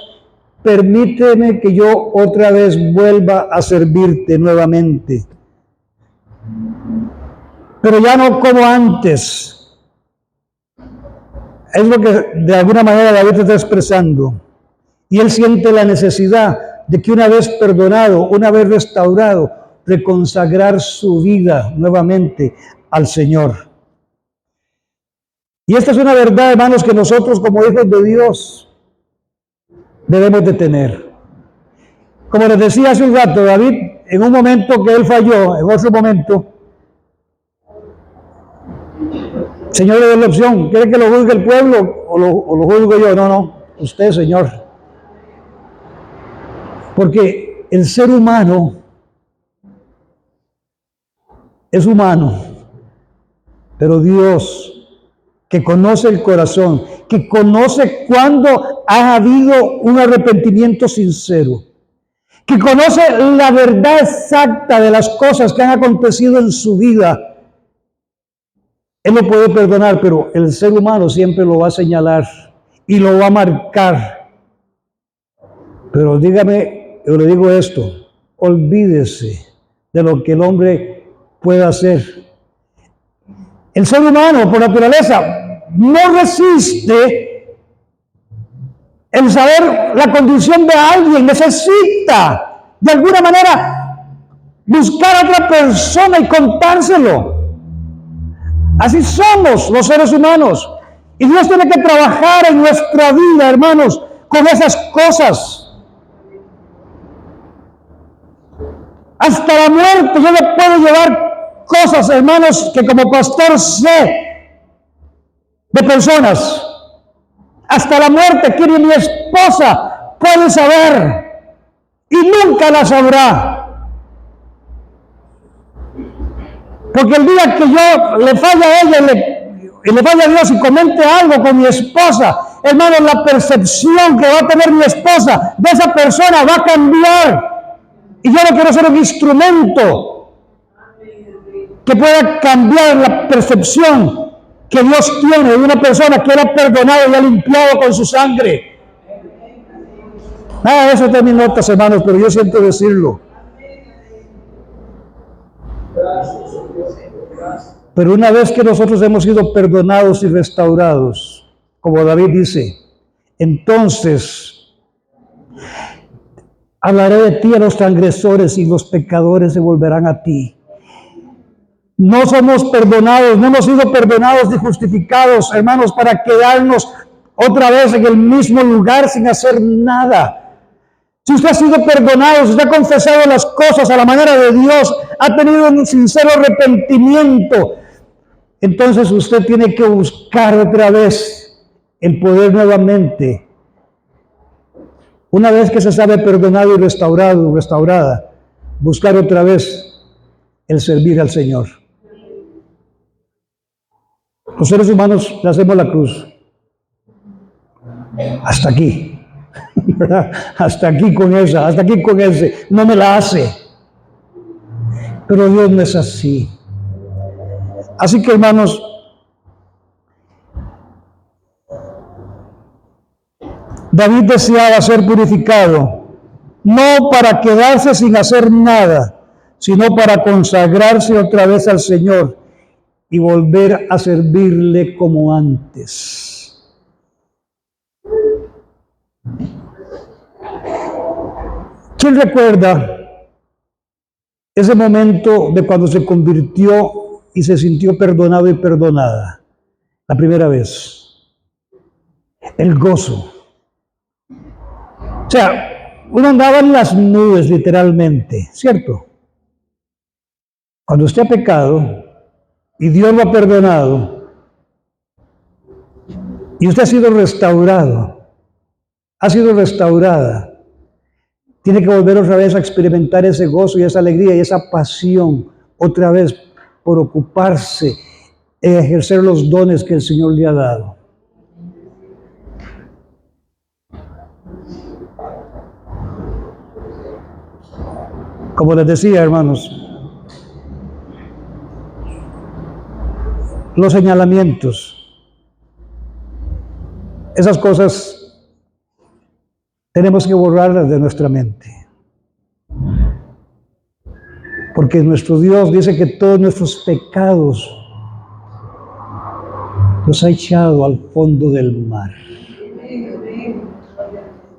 permíteme que yo otra vez vuelva a servirte nuevamente. Pero ya no como antes. Es lo que de alguna manera David está expresando. Y él siente la necesidad de que una vez perdonado, una vez restaurado, reconsagrar su vida nuevamente al Señor. Y esta es una verdad, hermanos, que nosotros como hijos de Dios debemos de tener. Como les decía hace un rato, David, en un momento que él falló, en otro momento, Señor le dio la opción, ¿quiere que lo juzgue el pueblo o lo juzgo yo? No, usted, Señor. Porque el ser humano es humano, pero Dios, que conoce el corazón, que conoce cuando ha habido un arrepentimiento sincero, que conoce la verdad exacta de las cosas que han acontecido en su vida, Él lo puede perdonar, pero el ser humano siempre lo va a señalar y lo va a marcar. Pero dígame, yo le digo esto, olvídese de lo que el hombre pueda hacer. El ser humano, por naturaleza, no resiste el saber la condición de alguien, necesita de alguna manera buscar a otra persona y contárselo. Así somos los seres humanos. Y Dios tiene que trabajar en nuestra vida, hermanos, con esas cosas. Hasta la muerte yo le puedo llevar cosas, hermanos, que como pastor sé de personas. Hasta la muerte que ni mi esposa puede saber y nunca la sabrá. Porque el día que yo le falle a ella y le falle a Dios y comente algo con mi esposa, hermano, la percepción que va a tener mi esposa de esa persona va a cambiar. Y yo no quiero ser un instrumento que pueda cambiar la percepción que Dios tiene de una persona que Él ha perdonado y ha limpiado con su sangre. Nada de eso está en mis notas, hermanos, pero yo siento decirlo. Pero una vez que nosotros hemos sido perdonados y restaurados, como David dice, entonces hablaré de ti a los transgresores y los pecadores se volverán a ti. No somos perdonados, no hemos sido perdonados ni justificados, hermanos, para quedarnos otra vez en el mismo lugar sin hacer nada. Si usted ha sido perdonado, si usted ha confesado las cosas a la manera de Dios, ha tenido un sincero arrepentimiento, entonces usted tiene que buscar otra vez el poder nuevamente. Una vez que se sabe perdonado y restaurado, restaurada, buscar otra vez el servir al Señor. Los seres humanos le hacemos la cruz. Hasta aquí. ¿Verdad? Hasta aquí con esa, hasta aquí con ese. No me la hace. Pero Dios no es así. Así que, hermanos, David deseaba ser purificado, no para quedarse sin hacer nada, sino para consagrarse otra vez al Señor y volver a servirle como antes. ¿Quién recuerda ese momento de cuando se convirtió y se sintió perdonado y perdonada? La primera vez. El gozo. O sea, uno andaba en las nubes literalmente, ¿cierto? Cuando usted ha pecado y Dios lo ha perdonado y usted ha sido restaurado, ha sido restaurada, tiene que volver otra vez a experimentar ese gozo y esa alegría y esa pasión otra vez por ocuparse en ejercer los dones que el Señor le ha dado. Como les decía, hermanos, los señalamientos, esas cosas tenemos que borrarlas de nuestra mente. Porque nuestro Dios dice que todos nuestros pecados los ha echado al fondo del mar.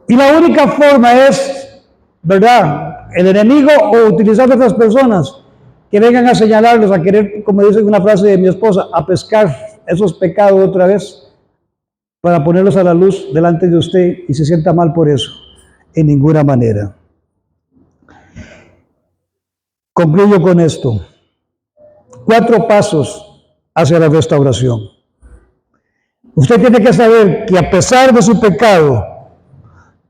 Y la única forma es, ¿verdad?, el enemigo o utilizar a otras personas que vengan a señalarlos, a querer, como dice una frase de mi esposa, a pescar esos pecados otra vez para ponerlos a la luz delante de usted y se sienta mal por eso. En ninguna manera. Concluyo con esto. 4 pasos hacia la restauración. Usted tiene que saber que a pesar de su pecado,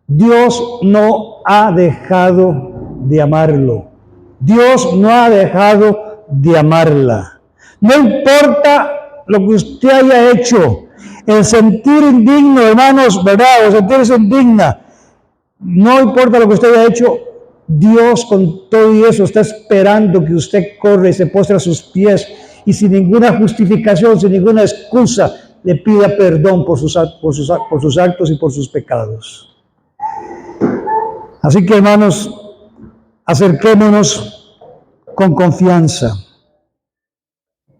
Dios no ha dejado de amarlo. Dios no ha dejado de amarla. No importa lo que usted haya hecho, el sentir indigno, hermanos, ¿verdad? O sentirse indigna, no importa lo que usted haya hecho, Dios con todo y eso está esperando que usted corra y se postre a sus pies y sin ninguna justificación, sin ninguna excusa, le pida perdón por sus actos y por sus pecados. Así que, hermanos, acerquémonos con confianza.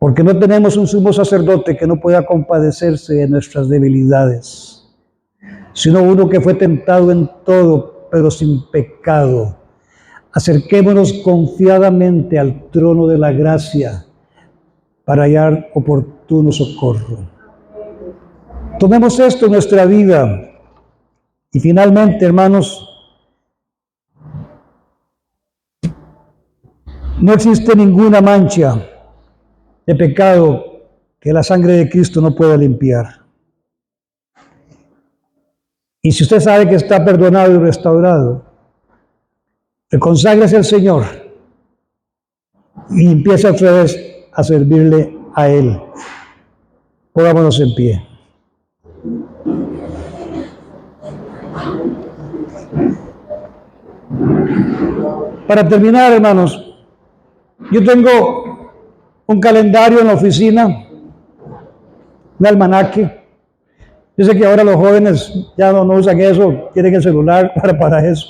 porque no tenemos un sumo sacerdote que no pueda compadecerse de nuestras debilidades, sino uno que fue tentado en todo, pero sin pecado. Acerquémonos confiadamente al trono de la gracia para hallar oportuno socorro. Tomemos esto en nuestra vida. Y finalmente, hermanos, no existe ninguna mancha de pecado que la sangre de Cristo no pueda limpiar. Y si usted sabe que está perdonado y restaurado, conságrese al Señor y empiece otra vez a servirle a Él. Pongámonos en pie. Para terminar, hermanos, yo tengo un calendario en la oficina, un almanaque. Yo sé que ahora los jóvenes ya no usan eso, tienen el celular para eso.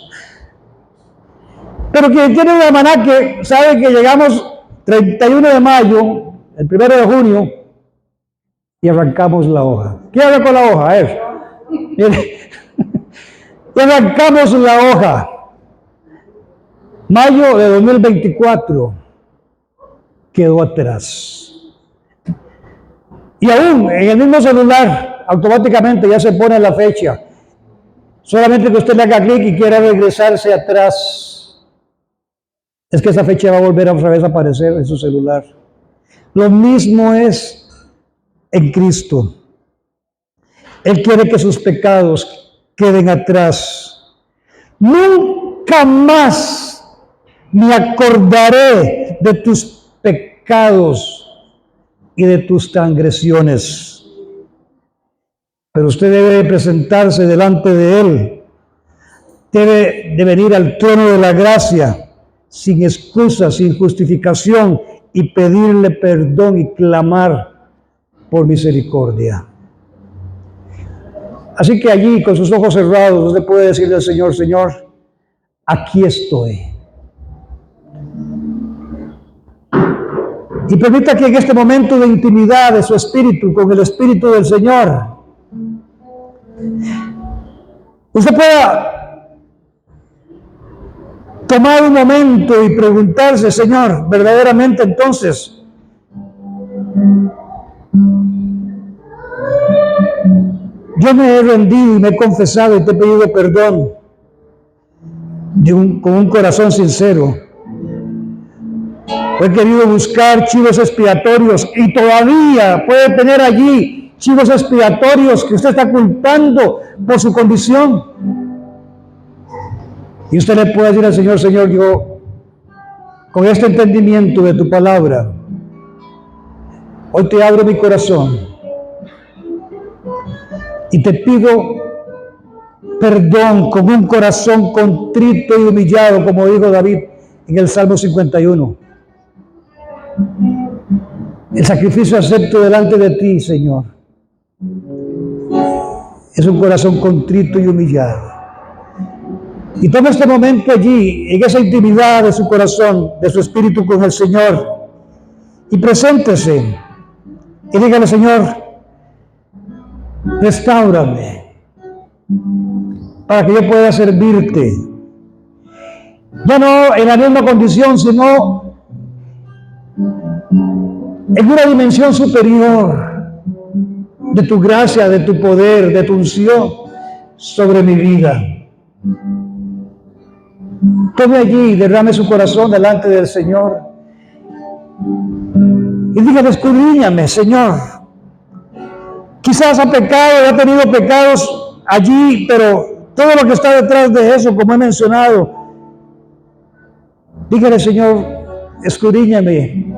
Pero quien tiene un almanaque sabe que llegamos 31 de mayo, el 1 de junio, y arrancamos la hoja. ¿Qué haga con la hoja? A ver. Y arrancamos la hoja. Mayo de 2024 quedó atrás. Y aún en el mismo celular, automáticamente ya se pone la fecha. Solamente que usted le haga clic y quiera regresarse atrás, es que esa fecha va a volver a otra vez a aparecer en su celular. Lo mismo es en Cristo. Él quiere que sus pecados queden atrás. Nunca más me acordaré de tus pecados y de tus transgresiones. Pero usted debe presentarse delante de Él. Debe de venir al trono de la gracia, sin excusa, sin justificación, y pedirle perdón y clamar por misericordia. Así que allí, con sus ojos cerrados, usted puede decirle al Señor: Señor, aquí estoy. Y permita que en este momento de intimidad de su espíritu, con el Espíritu del Señor, usted pueda tomar un momento y preguntarse: Señor, verdaderamente entonces, yo me he rendido y me he confesado y te he pedido perdón con un corazón sincero. He querido buscar chivos expiatorios y todavía puede tener allí chivos expiatorios que usted está culpando por su condición. Y usted le puede decir al Señor: Señor, yo con este entendimiento de tu palabra, hoy te abro mi corazón y te pido perdón con un corazón contrito y humillado, como dijo David en el Salmo 51. El sacrificio acepto delante de ti, Señor, es un corazón contrito y humillado. Y toma este momento allí, en esa intimidad de su corazón, de su espíritu con el Señor, y preséntese y dígale: Señor, restáurame para que yo pueda servirte, ya no en la misma condición, sino en una dimensión superior de tu gracia, de tu poder, de tu unción sobre mi vida. Tome allí y derrame su corazón delante del Señor y dígale: escudriñame, Señor. Quizás ha pecado, ha tenido pecados allí, pero todo lo que está detrás de eso, como he mencionado, dígale: Señor, escudriñame.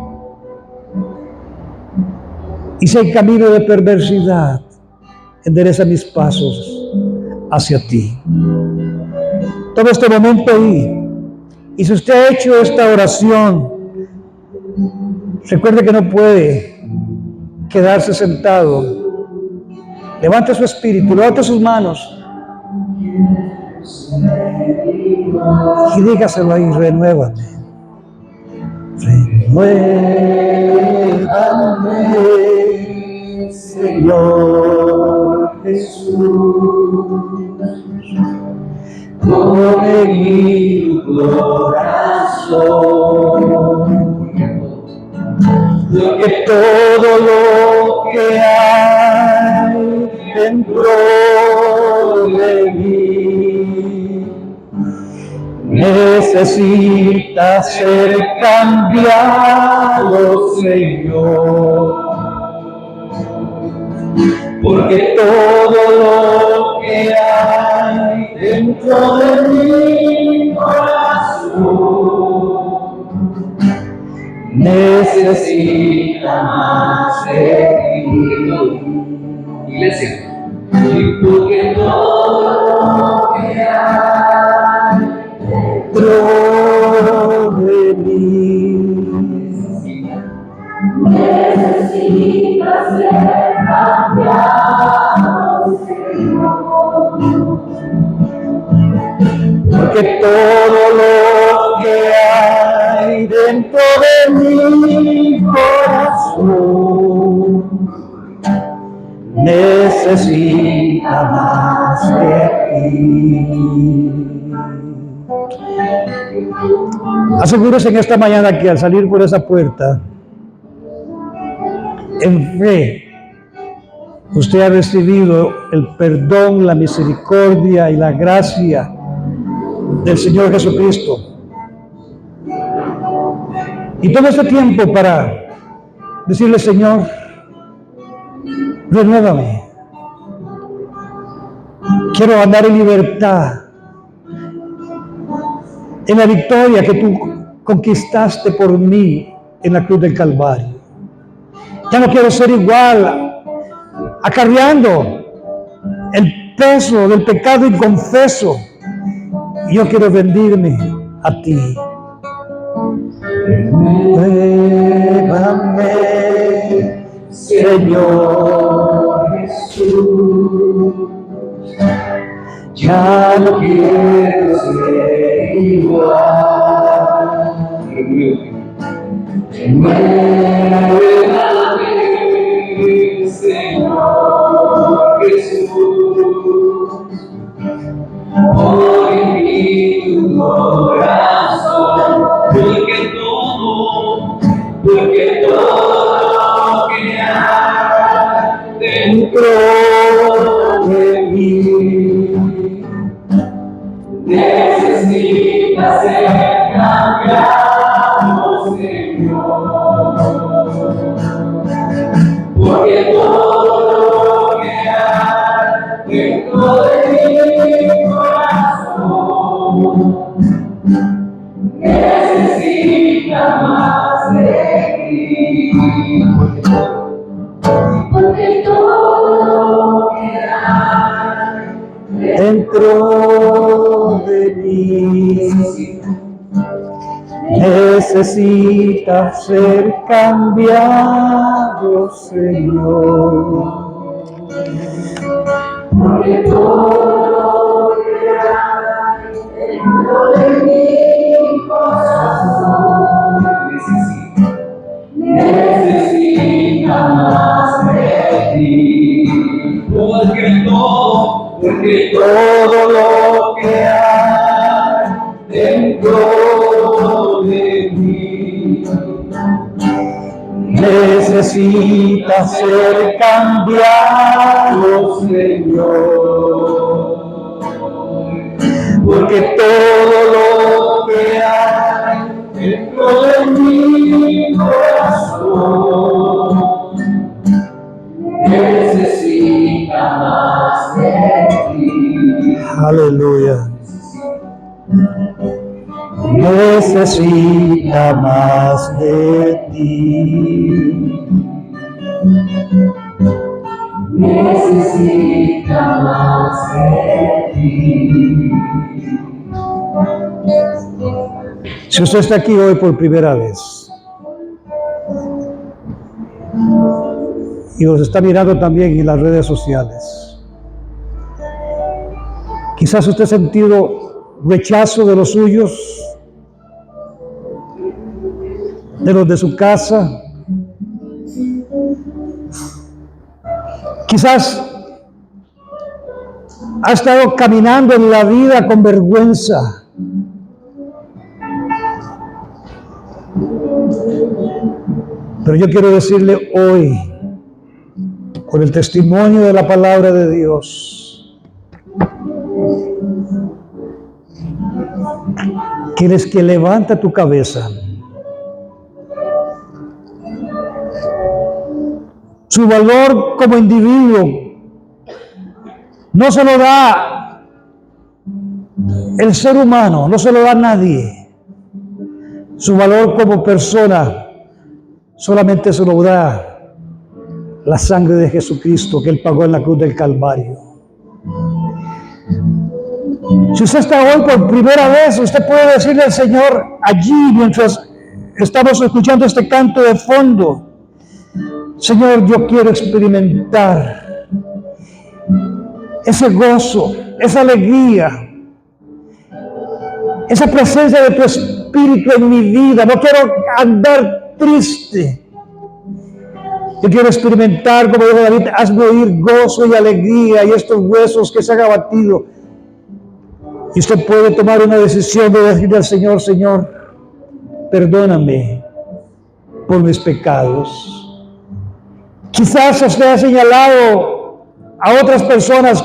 Y si hay camino de perversidad, endereza mis pasos hacia ti. Toma este momento ahí. Y si usted ha hecho esta oración, recuerde que no puede quedarse sentado. Levante su espíritu, levante sus manos y dígaselo ahí: renuévame. Muévame, Señor Jesús, pone mi corazón, que todo lo que hay dentro de mí necesita ser cambiado, Señor, porque todo lo que hay dentro de mi corazón necesita más de ti. Iglesia, y porque todo lo que hay dentro de mí necesita ser cambiado, Señor, porque todo lo que hay dentro de mi corazón necesita más de ti. Asegúrese en esta mañana que al salir por esa puerta, en fe, usted ha recibido el perdón, la misericordia y la gracia del Señor Jesucristo. Y todo este tiempo para decirle, Señor, renuévame. Quiero andar en libertad, en la victoria que tú conquistaste por mí en la cruz del Calvario. Ya no quiero ser igual, acarreando el peso del pecado inconfeso. Yo quiero rendirme a ti. Renuévame, Señor Jesús. Ya no quiero ser igual. Renuévame, Señor Jesús. Pon en mí tu corazón, porque todo que hay dentro de mí necesita ser cambiado, Señor, porque todo lo que hay dentro de mi corazón necesita más de ti, porque todo lo que hay dentro de mí necesita ser cambiado, Señor, porque todo lo que hay dentro de mi corazón necesita más de ti, porque todo lo que hay dentro de mí necesita ser cambiado, Señor, porque todo lo que hay dentro de mi corazón necesita más de ti. Aleluya. Necesita más de ti. Necesita más de ti. Si usted está aquí hoy por primera vez y nos está mirando también en las redes sociales, quizás usted ha sentido rechazo de los suyos, de los de su casa. Quizás ha estado caminando en la vida con vergüenza. Pero yo quiero decirle hoy, con el testimonio de la palabra de Dios, quieres que levanta tu cabeza. Su valor como individuo no se lo da el ser humano, no se lo da nadie. Su valor como persona solamente se lo da la sangre de Jesucristo que Él pagó en la cruz del Calvario. Si usted está hoy por primera vez, usted puede decirle al Señor allí mientras estamos escuchando este canto de fondo: Señor, yo quiero experimentar ese gozo, esa alegría, esa presencia de tu Espíritu en mi vida. No quiero andar triste. Yo quiero experimentar, como dijo David, hazme oír gozo y alegría y estos huesos que se han abatido. Y usted puede tomar una decisión de decirle al Señor: Señor, perdóname por mis pecados. Quizás usted ha señalado a otras personas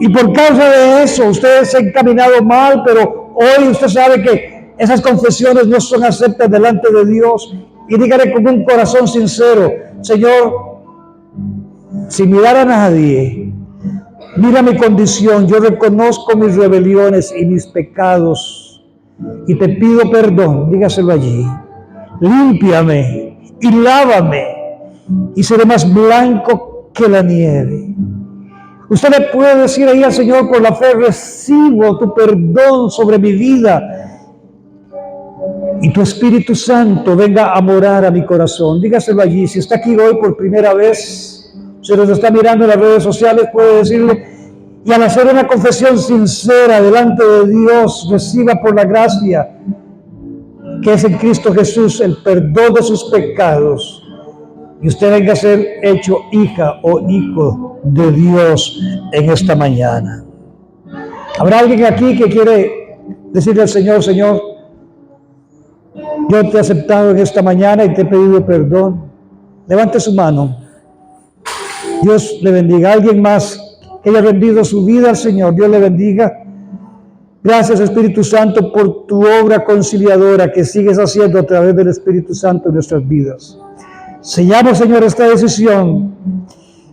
y por causa de eso usted se ha encaminado mal, pero hoy usted sabe que esas confesiones no son aceptas delante de Dios. Y dígale con un corazón sincero: Señor, sin mirar a nadie, mira mi condición, yo reconozco mis rebeliones y mis pecados y te pido perdón. Dígaselo allí. Límpiame y lávame y seré más blanco que la nieve. Usted le puede decir ahí al Señor: por la fe recibo tu perdón sobre mi vida y tu Espíritu Santo venga a morar a mi corazón. Dígaselo allí. Si está aquí hoy por primera vez, se nos está mirando en las redes sociales, puede decirle, y al hacer una confesión sincera delante de Dios, reciba por la gracia que es en Cristo Jesús el perdón de sus pecados, y usted venga a ser hecho hija o hijo de Dios en esta mañana. ¿Habrá alguien aquí que quiere decirle al Señor: Señor, yo te he aceptado en esta mañana y te he pedido perdón? Levante su mano. Dios le bendiga. ¿Alguien más que haya rendido su vida al Señor? Dios le bendiga. Gracias, Espíritu Santo, por tu obra conciliadora que sigues haciendo a través del Espíritu Santo en nuestras vidas. Sellamos, Señor, esta decisión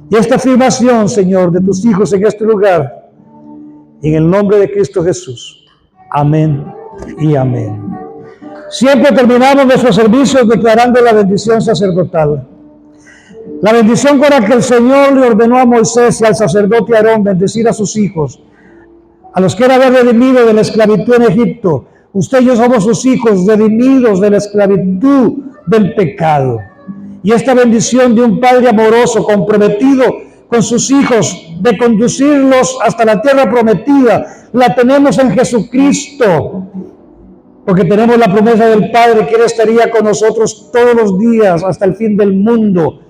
y esta afirmación, Señor, de tus hijos en este lugar, en el nombre de Cristo Jesús. Amén y amén. Siempre terminamos nuestros servicios declarando la bendición sacerdotal. La bendición con la que el Señor le ordenó a Moisés y al sacerdote Aarón bendecir a sus hijos, a los que era haber redimido de la esclavitud en Egipto. Usted y yo somos sus hijos, redimidos de la esclavitud del pecado. Y esta bendición de un Padre amoroso, comprometido con sus hijos, de conducirlos hasta la tierra prometida, la tenemos en Jesucristo. Porque tenemos la promesa del Padre que Él estaría con nosotros todos los días hasta el fin del mundo,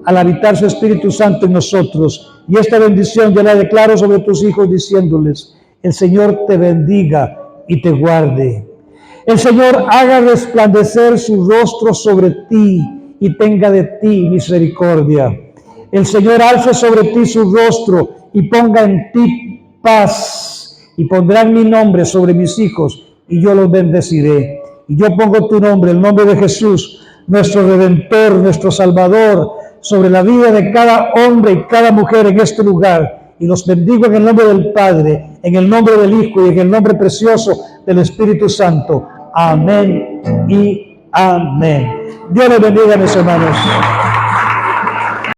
al habitar su Espíritu Santo en nosotros. Y esta bendición yo la declaro sobre tus hijos diciéndoles: el Señor te bendiga y te guarde. El Señor haga resplandecer su rostro sobre ti y tenga de ti misericordia. El Señor alce sobre ti su rostro y ponga en ti paz. Y pondrán mi nombre sobre mis hijos y yo los bendeciré. Y yo pongo tu nombre, el nombre de Jesús, nuestro Redentor, nuestro Salvador, sobre la vida de cada hombre y cada mujer en este lugar. Y los bendigo en el nombre del Padre, en el nombre del Hijo y en el nombre precioso del Espíritu Santo. Amén y amén. Dios les bendiga, mis hermanos.